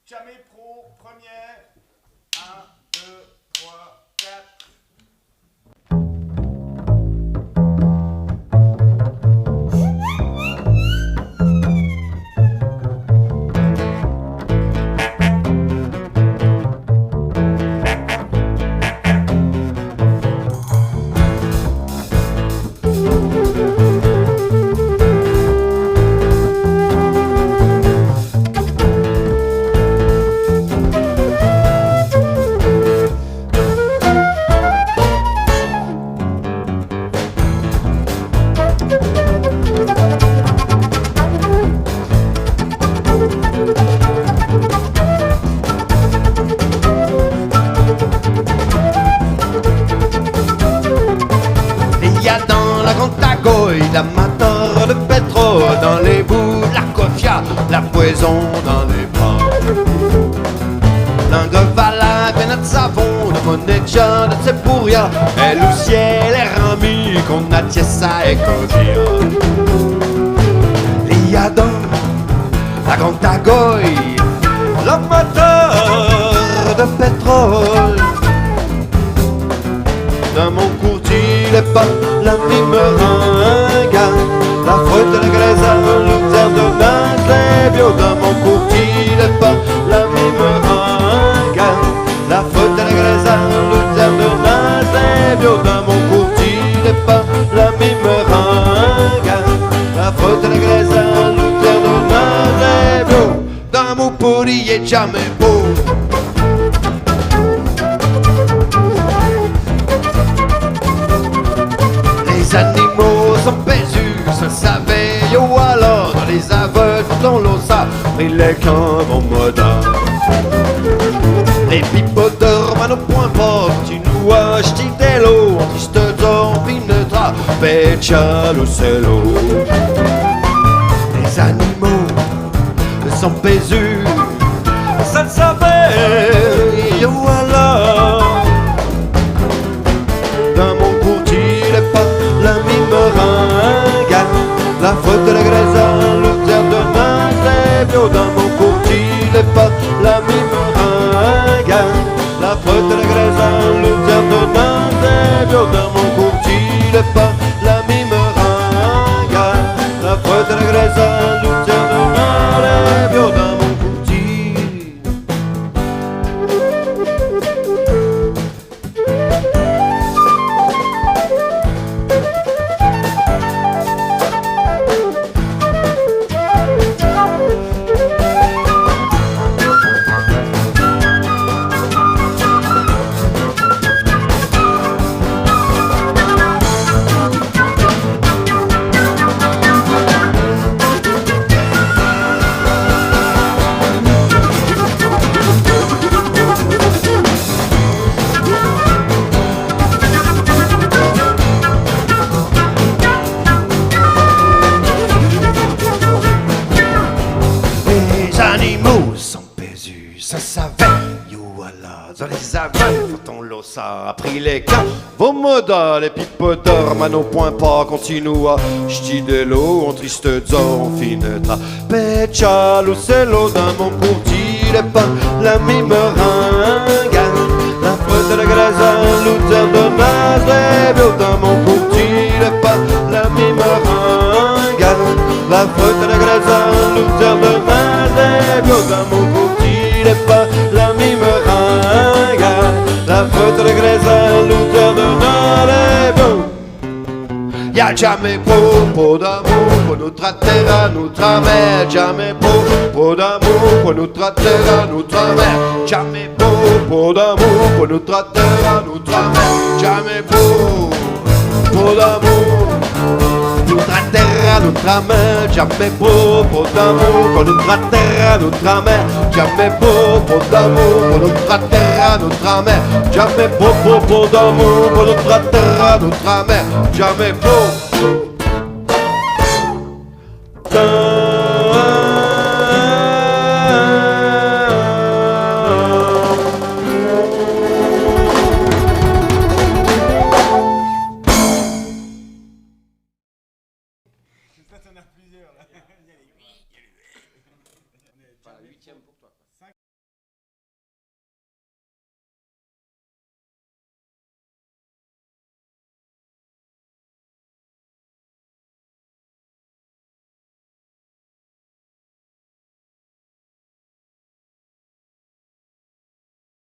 Jamais pro, première. 1, 2, 3, 4. Il y a dans la grande tagoille l'amateur de pétrole, dans les bouts la cofia, la poison dans les bras. L'un de Valin, de savon, de Monetja, de Tsepouria, et le ciel est rami, qu'on a Tiessa et Kodia. Il y a dans la grande tagoille l'amateur de pétrole. Dans mon courtier, les pas la mimeringa, la faute de la glaise à l'auteur de Vince, les bio. Dans mon courtier, les pas la mimeringa, la faute de la glaise à l'auteur de Vince, les bio. Dans mon courtier, les pas la mimeringa, la faute de la glaise à l'auteur de Vince, les bio. Dans mon pourrier, jamais beau. Les animaux sont pésus, ça savait yo alors. Dans les aveugles, dans l'ossa, pris les camps en mode. Les pipotes à nos points forts, tu nous achètes des lots, en triste d'or, pinetra, péchal ou cello. Les animaux sont pésus, ça le savait yo alors. Dans mon courtier, les pas la mimeringa, la faute de la graisse à l'auteur de Vince, les bio. Dans mon courtier, les pas la mimeringa, la faute de la graisse à l'auteur de Vince, les bio. Dans mon courtier, les pas la mimeringa, la faute de la graisse à l'auteur de Vince, les bio. Dans mon courtier. Les animaux sont pésus, ça savait, you voilà. Dans les aveugles, quand on l'ossa, a pris les cas. Vos modas, les pipotes à nos points pas, continua. J'ti de l'eau, en triste d'or, on finetra. Péchal ou cello, dans mon courtier, les pas, la mimeringa. La faute de la glace à l'auteur de Vince, les bio. Dans mon courtier, les pas, la mimeringa. La faute de la glace à l'auteur de Vince, les bio. Dans mon courtier, les pas, la mimeringa. La faute de la glace à l'auteur de Vince, les bio. Y'a jamais trop d'amour pour notre terre, à notre mère. Jamais trop d'amour pour notre terre, à notre mère. Jamais trop d'amour pour notre terre, à notre mère. Jamais trop d'amour. Notre terre à notre mère, jamais trop d'amour pour notre terre à notre mère. Jamais trop d'amour pour notre terre à notre mère. Jamais trop d'amour pour notre terre à notre mère. Jamais Ça, t'en as plusieurs là. Enfin, 8e pour toi.